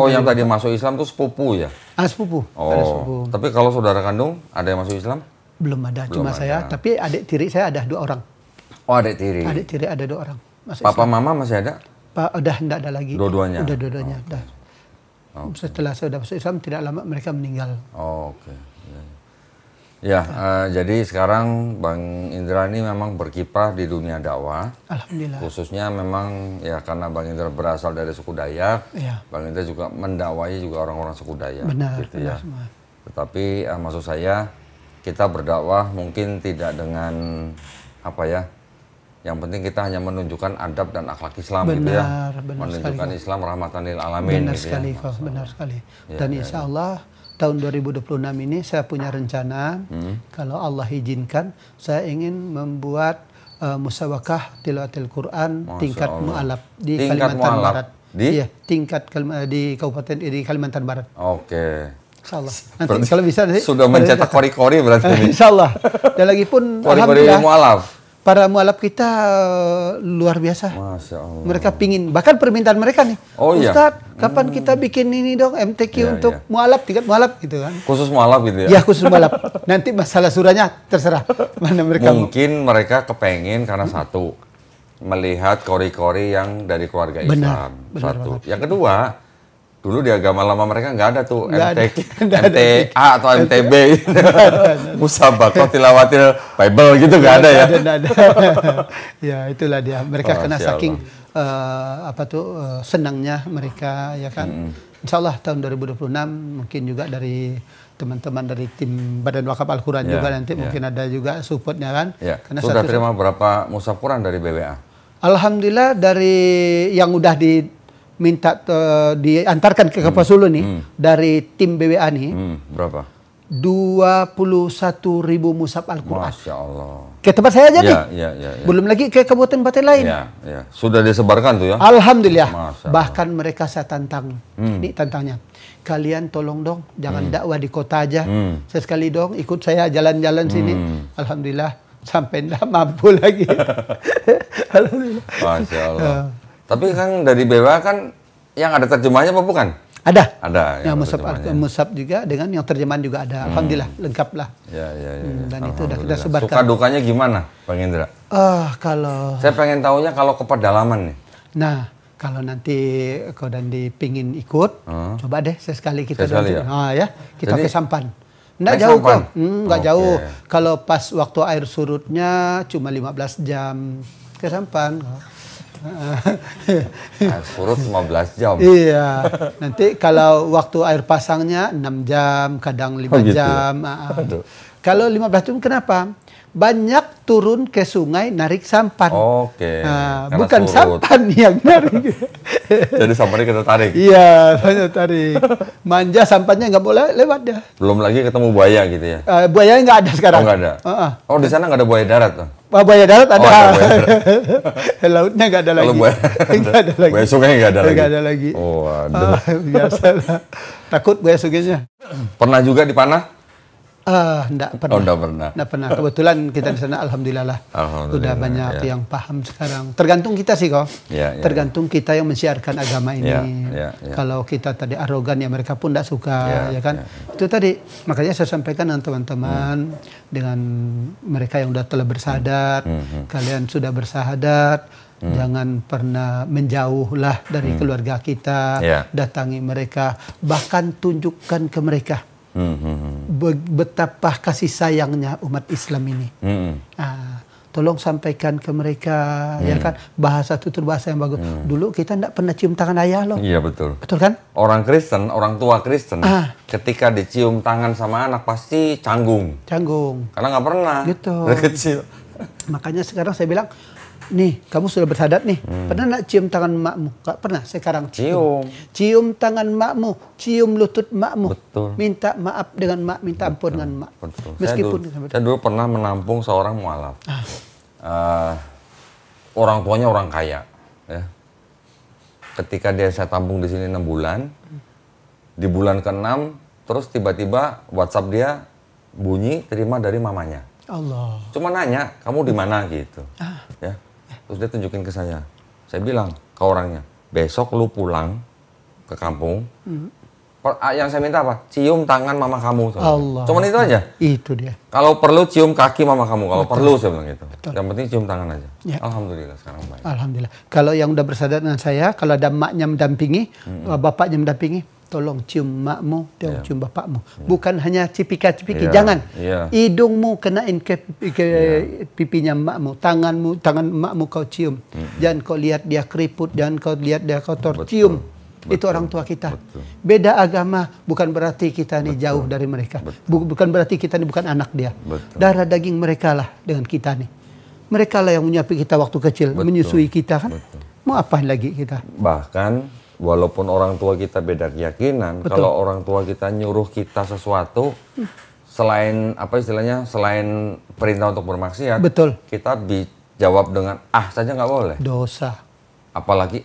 yang tadi masuk Islam tuh sepupu ya? Sepupu. Ada sepupu. Tapi kalau saudara kandung, ada yang masuk Islam? Belum ada, cuma saya. Tapi adik tiri saya ada 2 orang. Adik tiri? Adik tiri ada 2 orang. Papa mama masih ada? Udah enggak ada lagi. Dua-duanya? Udah dua-duanya. Setelah saya sudah masuk Islam, tidak lama mereka meninggal. Jadi sekarang Bang Indra ini memang berkiprah di dunia dakwah. Alhamdulillah. Khususnya memang ya karena Bang Indra berasal dari suku Dayak, Bang Indra juga mendakwai juga orang-orang suku Dayak. Benar, gitu ya. Tetapi maksud saya kita berdakwah mungkin tidak dengan apa ya, yang penting kita hanya menunjukkan adab dan akhlak Islam, gitu ya. Menunjukkan sekali, Islam rahmatan lil alamin. Benar gitu sekali, ya. Benar sekali. Dan insya Allah tahun 2026 ini saya punya rencana, kalau Allah izinkan, saya ingin membuat musabakah tilawatil Quran tingkat mu'alaf di Kalimantan Barat. Iya, tingkat di Kabupaten di Kalimantan Barat. Insya Allah. Nanti kalau bisa sudah mencetak kori-kori berarti. Insya Allah. Dan lagi pun alhamdulillah mu'alaf. Para mualaf kita luar biasa. Masya Allah. Mereka pingin, bahkan permintaan mereka nih, Ustadz, kapan kita bikin ini dong, MTQ untuk mualaf, tingkat mualaf gitu kan. Khusus mualaf gitu ya? Ya, khusus mualaf. Nanti masalah surahnya terserah. Mana mereka mungkin mereka kepengen karena satu, melihat kori-kori yang dari keluarga Islam. Benar satu. Banget. Yang kedua, Dulu di agama lama mereka nggak ada tuh Nggak MTA atau MTB, Musabaqah Tilawatil Bible gitu nggak ada ya? Nggak ada. Ya itulah dia. Mereka kena saking senangnya mereka ya kan. Insya Allah tahun 2026 mungkin juga dari teman-teman dari tim Badan Wakaf Al-Quran juga nanti mungkin ada juga supportnya kan. Ya. Karena sudah terima berapa mushaf Quran dari BWA? Alhamdulillah dari yang udah diminta diantarkan ke Kapasulu nih dari tim BWA nih. Berapa? 21.000 mushaf Al-Quran. Masya Allah. Ke tempat saya aja nih. Ya. Belum lagi ke kabupaten-kabupaten lain. Ya. Sudah disebarkan tuh ya? Alhamdulillah. Bahkan mereka saya tantang. Ini tantangnya. Kalian tolong dong, jangan dakwah di kota aja. Sesekali dong, ikut saya jalan-jalan sini. Alhamdulillah, sampai tidak mampu lagi. Alhamdulillah. Masya Allah. Tapi kan dari BWA kan yang ada terjemahnya apa bukan? Ada. Yang mushaf juga dengan yang terjemahan juga ada. Alhamdulillah, lengkap lah. Ya. Dan itu udah kita sebarkan. Suka dukanya gimana, Bang Indra? Kalau saya pengen tahunya kalau ke pedalaman nih. Nah, kalau nanti kau dan dipingin ikut, coba deh sesekali kita kita ke Sampan. Nggak jauh kok, nggak jauh. Kalau pas waktu air surutnya cuma 15 jam ke Sampan. Air surut 15 jam. Iya. Nanti kalau waktu air pasangnya 6 jam, kadang 5 jam. Kalau 15 jam kenapa? Banyak turun ke sungai narik sampan. Bukan surut. Sampan yang narik. Jadi sampannya kita tarik. Iya, banyak tarik. Manja sampannya nggak boleh lewat dah. Belum lagi ketemu buaya gitu ya? Buaya nggak ada sekarang. Oh nggak ada. Oh di sana nggak ada buaya darat tuh? Buaya darat ada. Lautnya nggak ada lagi. Nggak ada lagi. Buaya sungai nggak ada lagi. Nggak ada lagi. Oh ada. Biasalah. Takut buaya sungainya. Pernah juga dipanah? Enggak pernah. Enggak pernah. Enggak pernah. Kebetulan kita di sana alhamdulillah lah. Sudah banyak yang paham sekarang. Tergantung kita sih kok. Tergantung kita yang mensiarkan agama ini. Kalau kita tadi arogan ya mereka pun enggak suka ya kan. Itu tadi makanya saya sampaikan dengan teman-teman dengan mereka yang sudah telah bersahadat, kalian sudah bersahadat, jangan pernah menjauhlah dari keluarga kita, datangi mereka, bahkan tunjukkan ke mereka betapa kasih sayangnya umat Islam ini. Tolong sampaikan ke mereka, ya kan, bahasa tutur bahasa yang bagus. Dulu kita tidak pernah cium tangan ayah loh. Iya betul. Betul kan? Orang Kristen, orang tua Kristen, ketika dicium tangan sama anak pasti canggung. Karena nggak pernah. Gitu. Dari kecil. Makanya sekarang saya bilang, nih kamu sudah bersahadat nih, pernah nggak cium tangan makmu? Nggak pernah. Sekarang cium tangan makmu, cium lutut makmu. Betul. Minta maaf dengan mak, minta ampun dengan mak. Betul. Meskipun saya dulu pernah menampung seorang mualaf. Orang tuanya orang kaya. Ya. Ketika saya tampung di sini 6 bulan, di bulan ke-6 terus tiba-tiba WhatsApp dia bunyi terima dari mamanya. Allah. Cuma nanya, kamu di mana gitu. Ya. Terus dia tunjukin ke saya. Saya bilang ke orangnya, besok lu pulang ke kampung. Yang saya minta apa? Cium tangan mama kamu. Allah. Cuman itu aja. Itu dia. Kalau perlu cium kaki mama kamu. Kalau perlu saya bilang gitu. Yang penting cium tangan aja. Ya. Alhamdulillah sekarang baik. Alhamdulillah. Kalau yang udah bersahadat dengan saya, kalau ada maknya mendampingi, bapaknya mendampingi, tolong cium makmu, cium bapakmu. Bukan hanya cipika-cipiki, jangan. Hidungmu kenain ke pipinya makmu, tangan makmu kau cium. Jangan kau lihat dia keriput, jangan kau lihat dia kotor, cium. Itu orang tua kita. Beda agama bukan berarti kita ini jauh dari mereka. Bukan berarti kita ini bukan anak dia. Darah daging mereka lah dengan kita nih. Mereka lah yang menyuapi kita waktu kecil, menyusui kita kan. Mau apa lagi kita? Bahkan walaupun orang tua kita beda keyakinan, kalau orang tua kita nyuruh kita sesuatu, selain apa istilahnya, selain perintah untuk bermaksiat, kita jawab dengan saja nggak boleh. Dosa. Apalagi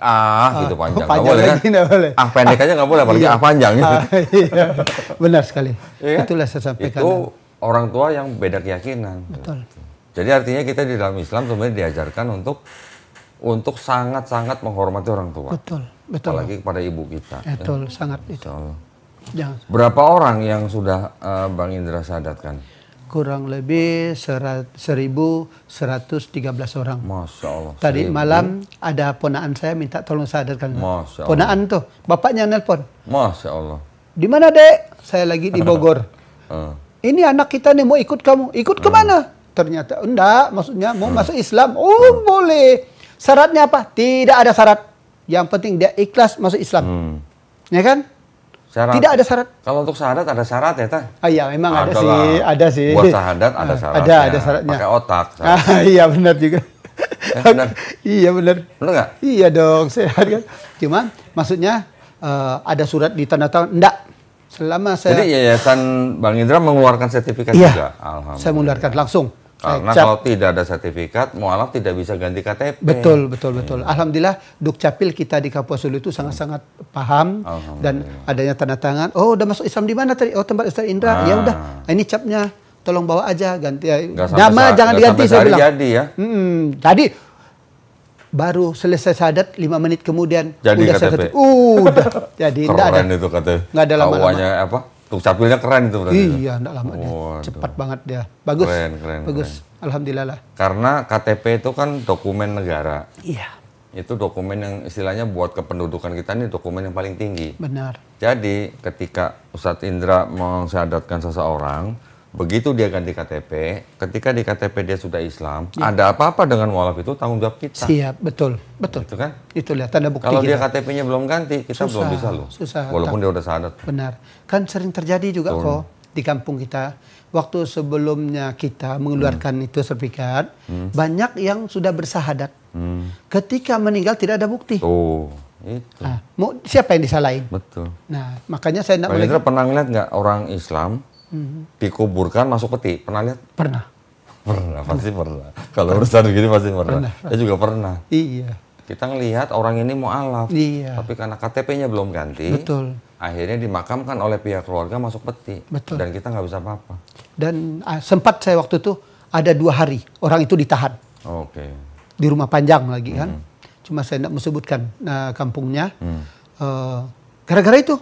gitu panjang nggak boleh kan? Boleh. Pendek aja nggak boleh, apalagi panjang. Iya. Benar sekali. Itulah saya sampaikan. Itu orang tua yang beda keyakinan. Betul. Jadi artinya kita di dalam Islam sebenarnya diajarkan untuk sangat-sangat menghormati orang tua. Betul. Apalagi kepada ibu kita. Sangat itu. Berapa orang yang sudah Bang Indra sahadatkan? Kurang lebih 1.113 orang. Masya Allah. Tadi malam ada ponaan saya minta tolong sadarkan. Masya Allah. Ponaan tuh, bapaknya nelpon. Masya Allah. Di mana dek? Saya lagi di Bogor. Ini anak kita nih mau ikut kamu. Ikut kemana? Ternyata enggak, maksudnya mau masuk Islam. Oh boleh. Syaratnya apa? Tidak ada syarat. Yang penting dia ikhlas masuk Islam. Ya kan? Syarat. Tidak ada syarat. Kalau untuk syahadat ada syarat ya, Tah? Ah iya, memang ada sih. Buat syahadat ada syaratnya. Ada syaratnya. Pakai otak. Iya benar juga. Benar. Iya benar. Benar nggak? Iya dong, sehat kan. Cuma maksudnya ada surat di tanda tangan. Enggak. Selama saya. Jadi Yayasan Bang Indra mengeluarkan sertifikat iya, juga. Alhamdulillah. Saya mengeluarkan langsung. Karena kalau tidak ada sertifikat, mualaf tidak bisa ganti KTP. Betul. Alhamdulillah, Dukcapil kita di Kapuas Hulu itu sangat-sangat paham dan adanya tanda tangan. Oh, udah masuk Islam di mana tadi? Oh, tempat Ustaz Indra. Ya udah, ini capnya tolong bawa aja ganti. Nama jangan diganti saya bilang. Jadi ya. Tadi baru selesai syahadat 5 menit kemudian jadi udah KTP. Udah. Jadi keren itu KTP. Enggak ada lama-lama. Awalnya apa? Dukcapilnya keren itu berarti. Iya, enggak lama dia. Cepat banget dia. Bagus. Keren. Bagus. Alhamdulillah lah. Karena KTP itu kan dokumen negara. Iya. Itu dokumen yang istilahnya buat kependudukan kita ini dokumen yang paling tinggi. Benar. Jadi ketika Ustadz Indra mensyahadatkan seseorang, begitu dia ganti KTP, ketika di KTP dia sudah Islam, ada apa-apa dengan mualaf itu tanggung jawab kita. Siap, betul. Itu kan? Itulah tanda bukti. Kalau dia KTP-nya belum ganti, kita belum bisa loh. Susah. Walaupun dia udah syahadat. Benar. Kan sering terjadi juga kok di kampung kita. Waktu sebelumnya kita mengeluarkan itu sertifikat, banyak yang sudah bersahadat. Ketika meninggal tidak ada bukti. Oh, itu. Nah, siapa yang disalahin? Betul. Nah, makanya saya Bang Indra pernah ngeliat nggak orang Islam dikuburkan masuk peti? Pernah lihat? Pernah. Pernah, pasti pernah. Kalau urusan begini pasti pernah. Saya juga pernah. Iya. Kita ngelihat orang ini mualaf, tapi karena KTP-nya belum ganti, akhirnya dimakamkan oleh pihak keluarga masuk peti, dan kita nggak bisa apa-apa. Dan sempat saya waktu itu ada 2 hari orang itu ditahan. Oke. Di rumah panjang lagi kan, cuma saya tidak mau sebutkan kampungnya. Gara-gara itu.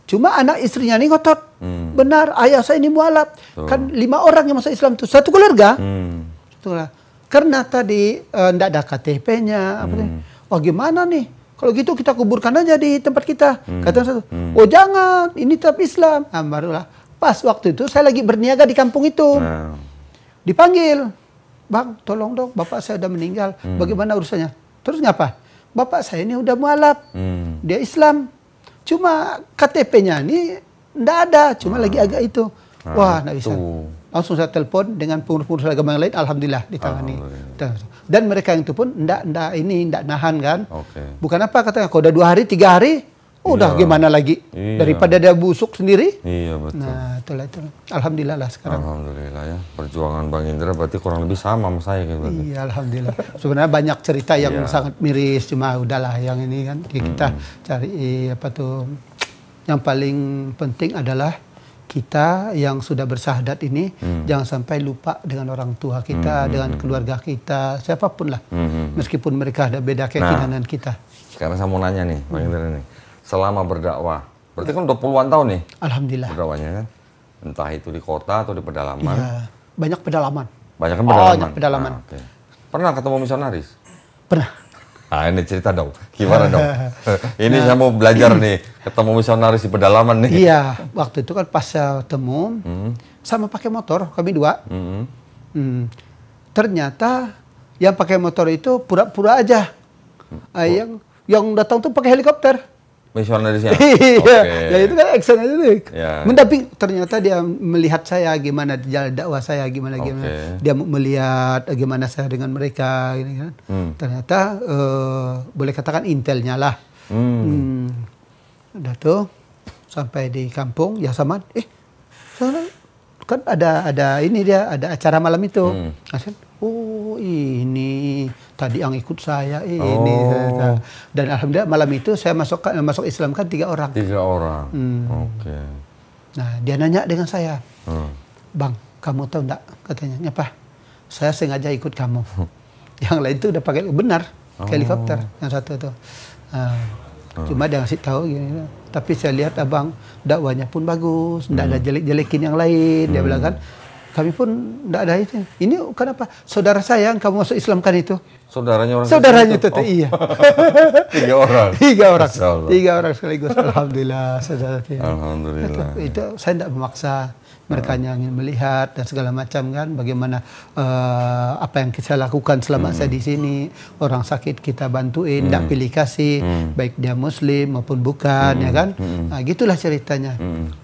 Cuma anak istrinya ini ngotot. Benar, ayah saya ini mualaf. Kan 5 orang yang masuk Islam itu. Satu keluarga. Karena tadi tidak ada KTP-nya. Oh gimana nih? Kalau gitu kita kuburkan aja di tempat kita. Kata satu, oh jangan, ini tetap Islam. Nah, barulah. Pas waktu itu saya lagi berniaga di kampung itu. Dipanggil. Bang, tolong dong, bapak saya udah meninggal. Bagaimana urusannya? Terus ngapa? Bapak saya ini udah mualaf. Dia Islam. Cuma KTP-nya ini enggak ada, cuma lagi agak itu. Wah, enggak bisa. Langsung saya telepon dengan pengurus agama yang lain, alhamdulillah ditangani. Dan mereka yang itu pun enggak nahan kan. Bukan apa katanya, kalau udah 2 hari, 3 hari, udah gimana lagi? Daripada dia busuk sendiri. Iya, betul. Nah, itulah. Alhamdulillah lah sekarang. Alhamdulillah ya. Perjuangan Bang Indra berarti kurang lebih sama saya gitu. Iya, alhamdulillah. Sebenarnya banyak cerita yang sangat miris, cuma udahlah yang ini kan kita cari apa tuh. Yang paling penting adalah kita yang sudah bersahadat ini jangan sampai lupa dengan orang tua kita, dengan keluarga kita, siapapun lah. Meskipun mereka ada beda keyakinan dengan kita. Sekarang saya mau nanya nih, Bang Indra nih. Selama berdakwah, berarti kan udah puluhan tahun nih? Alhamdulillah. Berdakwahnya kan? Entah itu di kota atau di pedalaman? Iya, banyak pedalaman. Banyak kan pedalaman? Banyak pedalaman. Nah, Pernah ketemu misionaris? Pernah. Nah ini cerita dong, gimana dong? Ini saya mau belajar nih, ketemu misionaris di pedalaman nih. Iya, waktu itu kan pas saya temu, sama pakai motor, kami 2. Ternyata yang pakai motor itu pura-pura aja. Yang datang tuh pakai helikopter. Misionarisnya? Iya, ya itu kan action aja tuh. Mendamping, ternyata dia melihat saya gimana jalan dakwah saya, gimana. Dia melihat gimana saya dengan mereka, gitu kan. Ternyata boleh katakan intelnya lah. Udah tuh sampai di kampung, ya sama. Kan ada ini dia, ada acara malam itu. Oh ini tadi yang ikut saya ini. Dan alhamdulillah malam itu saya masuk Islam kan 3 orang. 3 orang. Oke. Nah dia nanya dengan saya, Bang, kamu tahu enggak? Katanya, apa? Saya sengaja ikut kamu. Yang lain itu udah pakai benar helikopter. Yang satu itu. Cuma dia ngasih tahu gini. Tapi saya lihat abang dakwanya pun bagus, tidak ada jelek-jelekin yang lain. Dia bilang kan, kami pun tidak ada itu. Ini kenapa? Saudara saya yang kamu masuk Islamkan itu. Saudaranya orang. Saudaranya itu, iya. 3 orang. 3 orang. 3 orang sekaligus. Alhamdulillah, saudara. Alhamdulillah. Itu saya tidak memaksa. Mereka ingin melihat dan segala macam kan, bagaimana apa yang saya lakukan selama saya di sini. Orang sakit kita bantuin, tidak pilih kasih, baik dia Muslim maupun bukan, ya kan. Nah, gitulah ceritanya.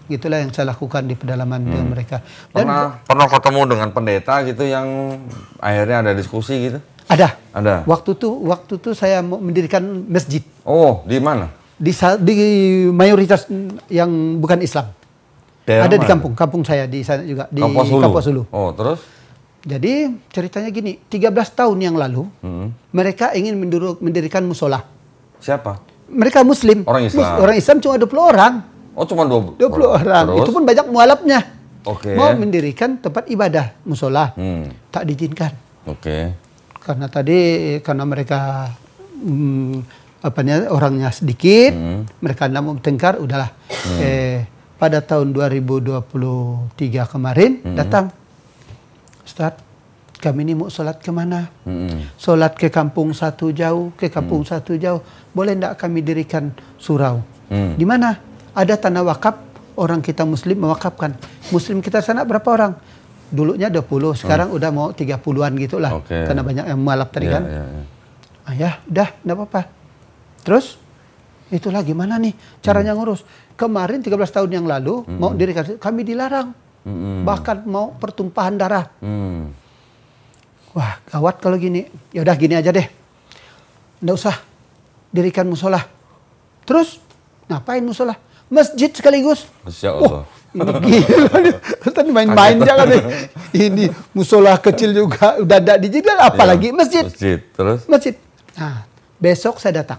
Gitulah yang saya lakukan di pedalaman dengan mereka. Dan pernah ketemu dengan pendeta gitu yang akhirnya ada diskusi gitu? Ada. Waktu itu saya mau mendirikan masjid. Oh, di mana? Di mayoritas yang bukan Islam. Ada di kampung saya di sana juga, di Kapuas Hulu. Oh, terus? Jadi ceritanya gini, 13 tahun yang lalu mereka ingin mendirikan musola. Siapa? Mereka Muslim. Orang Islam. Orang Islam cuma 20 orang. Oh, cuma 20 orang. Terus? Itu pun banyak mualafnya. Oke. Mau mendirikan tempat ibadah musola. Tak diizinkan. Oke. Karena mereka orangnya sedikit, mereka tidak mau bertengkar, udahlah. Pada tahun 2023 kemarin datang, Ustaz, kami ini mau sholat kemana? Sholat ke kampung satu jauh, boleh tidak kami dirikan surau? Di mana? Ada tanah wakaf, orang kita Muslim mewakafkan. Muslim kita sana berapa orang? Dulunya 20, sekarang udah mau 30-an gitulah. Karena banyak yang mualaf tadi kan. Ya, udah, tidak apa-apa. Terus, itulah gimana nih caranya ngurus. Kemarin 13 tahun yang lalu mau dirikan, kami dilarang. Bahkan mau pertumpahan darah. Wah, gawat kalau gini. Ya udah gini aja deh. Nggak usah dirikan musola. Terus ngapain musola? Masjid sekaligus. Masya Allah. Ini gila. Tadi main-main jangan deh. Ini musola kecil juga udah tidak diizinkan, apalagi masjid. Terus? Masjid. Nah, besok saya datang.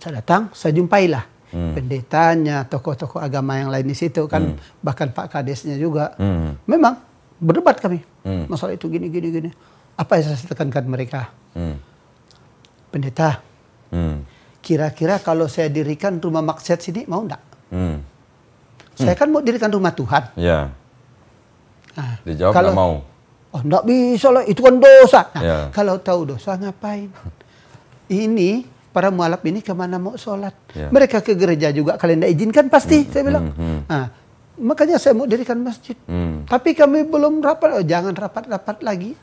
Saya jumpailah pendetanya, tokoh-tokoh agama yang lain di situ kan, bahkan Pak Kadesnya juga. Memang berdebat kami masalah itu gini. Apa yang saya tekankan mereka? Pendeta, kira-kira kalau saya dirikan rumah maksiat sini mau enggak? Saya kan mau dirikan rumah Tuhan. Ya. Nah, dijawab kalau mau. Oh, enggak bisa lah, itu kan dosa. Nah, kalau tahu dosa ngapain? Ini para mualaf ini kemana mau sholat? Mereka ke gereja juga kalian tidak izinkan pasti, saya bilang. Nah, makanya saya mau dirikan masjid. Tapi kami belum rapat. Oh, jangan rapat-rapat lagi.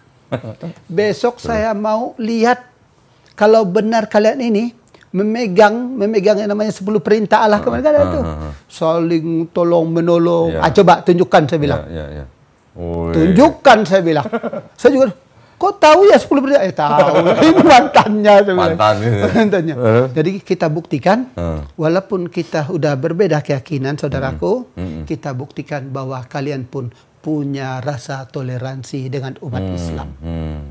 Besok saya mau lihat kalau benar kalian ini memegang yang namanya 10 perintah Allah kemarin kan itu. Saling tolong menolong. Coba tunjukkan, saya bilang. Tunjukkan, saya bilang. Saya juga, kok tahu ya 10 perintah? Tahu. Ini mantannya. Mantannya. Jadi kita buktikan, walaupun kita udah berbeda keyakinan, saudaraku, kita buktikan bahwa kalian pun punya rasa toleransi dengan umat Islam.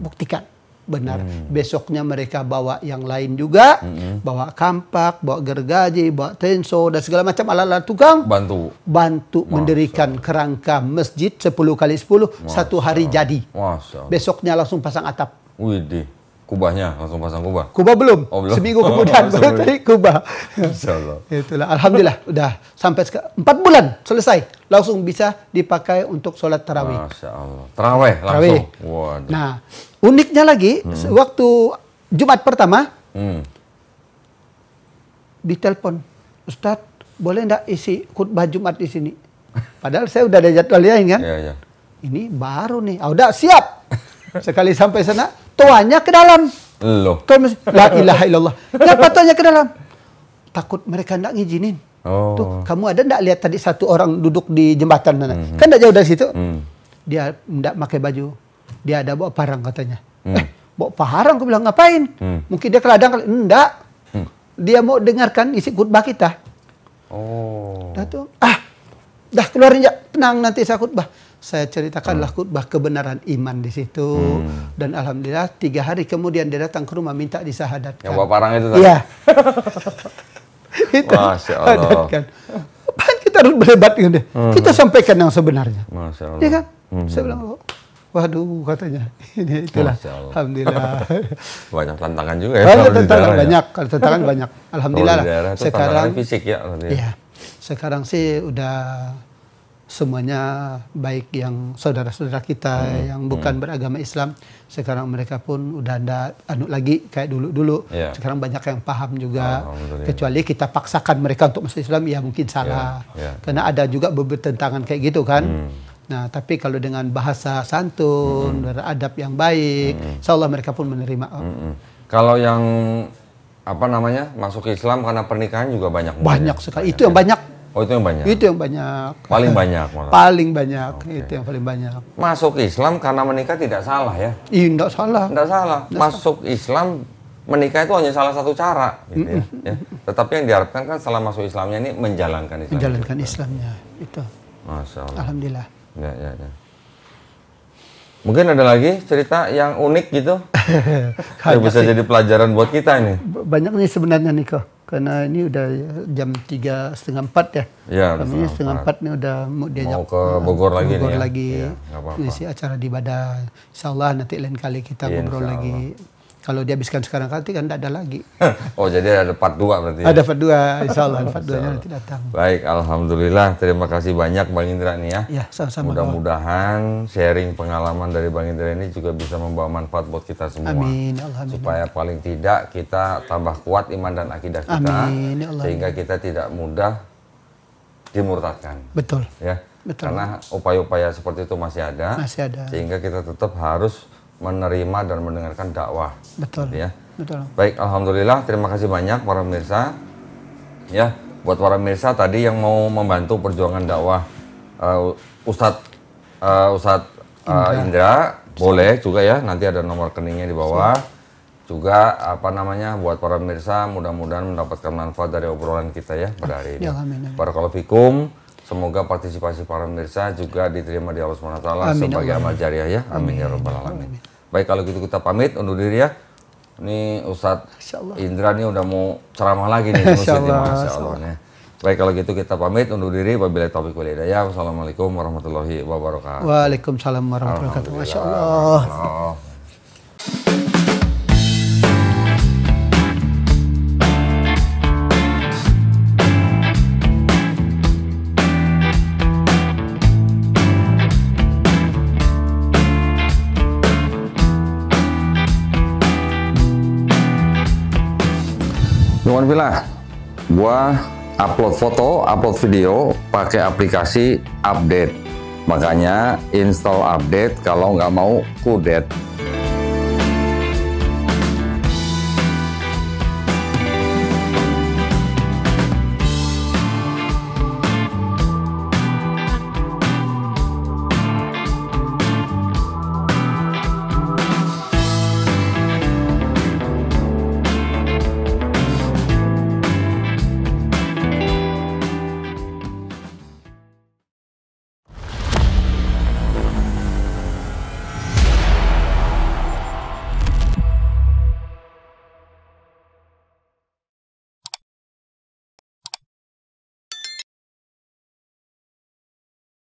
Buktikan. Benar. Besoknya mereka bawa yang lain juga, bawa kampak, bawa gergaji, bawa tenso, dan segala macam alat-alat tukang. Bantu mendirikan kerangka masjid 10 kali 10, satu hari jadi. Besoknya langsung pasang atap. Widih, kubahnya langsung pasang kubah? Kubah belum. Oh, belum. Seminggu kemudian baru tadi kubah. Insyaallah. Itulah, alhamdulillah udah sampai 4 bulan selesai. Langsung bisa dipakai untuk sholat tarawih. Masya Allah. Tarawih langsung. Waduh. Nah, uniknya lagi, waktu Jumat pertama, ditelepon, Ustadz, boleh nggak isi khutbah Jumat di sini? Padahal saya udah ada jadwalnya kan. Ini baru nih. Udah siap. Sekali sampai sana, tuanya ke dalam. Loh. La ilaha illallah. Kenapa tuanya ke dalam? Takut mereka nggak ngizinin. Tuh, kamu ada nggak lihat tadi satu orang duduk di jembatan sana? Kan nggak jauh dari situ. Dia nggak pakai baju. Dia ada bawa parang katanya. Bawa parang, aku bilang ngapain? Mungkin dia ke ladang kali. Enggak. Dia mau dengarkan isi khutbah kita. Dah tuh, dah keluarin ya, tenang nanti saya khutbah. Saya ceritakanlah khutbah kebenaran iman di situ. Dan alhamdulillah 3 hari kemudian dia datang ke rumah minta disahadatkan. Yang bawa parang itu tadi? Iya. Masya Allah. Apaan kita harus berdebat dengan dia? Kita sampaikan yang sebenarnya. Masya Allah. Iya kan? Saya bilang, waduh katanya. Ini itulah. Alhamdulillah. Banyak tantangan juga ya. Banyak tantangan banyak. Kalau tantangan banyak. Alhamdulillah. Sekarang fisik ya. Iya. Sekarang sih udah semuanya baik yang saudara-saudara kita yang bukan beragama Islam, sekarang mereka pun udah ada anu lagi kayak dulu-dulu. Sekarang banyak yang paham juga. Kecuali kita paksakan mereka untuk masuk Islam, ya mungkin salah. Karena ada juga bertentangan kayak gitu kan. Nah, tapi kalau dengan bahasa santun, beradab yang baik, insya Allah mereka pun menerima. Kalau yang apa namanya masuk Islam karena pernikahan juga banyak. Banyak sekali. Itu yang banyak. Oh, itu yang banyak? Itu yang banyak. Paling banyak malah? Paling banyak, itu yang paling banyak. Masuk Islam karena menikah tidak salah ya? Iya, tidak salah. Tidak salah. Masuk Islam, menikah itu hanya salah satu cara. Gitu ya. Tetapi yang diharapkan kan setelah masuk Islamnya ini menjalankan Islam. Menjalankan Islamnya, itu. Masya Allah. Alhamdulillah. Ya. Mungkin ada lagi cerita yang unik gitu? Yang bisa jadi pelajaran buat kita ini? Banyak nih sebenarnya nih kok. Karena ini udah jam 3:30 ya. Iya, kami 3:30 nih udah mau diajak mau ke Bogor lagi Bogor nih. Lagi. Ya, ngisi acara di Badan. Insyaallah nanti lain kali kita ngobrol lagi. Kalau dihabiskan sekarang kan tidak ada lagi. Oh, jadi ada part 2 berarti. Ada part 2, insyaallah part 2-nya nanti datang. Baik, alhamdulillah. Terima kasih banyak Bang Indra nih ya. Ya, sama-sama. Mudah-mudahan sharing pengalaman dari Bang Indra ini juga bisa membawa manfaat buat kita semua. Amin, Allah. Supaya paling tidak kita tambah kuat iman dan akidah kita. Amin, ya Allah. Sehingga kita tidak mudah dimurtadkan. Betul. Ya. Betul. Karena upaya-upaya seperti itu masih ada. Masih ada. Sehingga kita tetap harus menerima dan mendengarkan dakwah. Betul. Ya. Betul. Baik, alhamdulillah. Terima kasih banyak para pemirsa. Ya, buat para pemirsa tadi yang mau membantu perjuangan dakwah Ustadz Indra, boleh juga ya. Nanti ada nomor rekeningnya di bawah. Juga apa namanya buat para pemirsa mudah-mudahan mendapatkan manfaat dari obrolan kita ya pada hari ini. Barakallahu fikum. Semoga partisipasi para pemirsa juga diterima di Allah SWT sebagai amal jariah ya. Amin ya rabbal alamin. Baik, kalau gitu kita pamit undur diri ya. Ini Ustadz Indra nih udah mau ceramah lagi nih. Masya Allah. Nih. Baik, kalau gitu kita pamit undur diri. Wabillahi taufiq wal hidayah. Wassalamualaikum warahmatullahi wabarakatuh. Waalaikumsalam warahmatullahi wabarakatuh. Masya Allah. Alhamdulillah, gua upload foto, upload video pakai aplikasi Update. Makanya install Update kalau nggak mau kudet.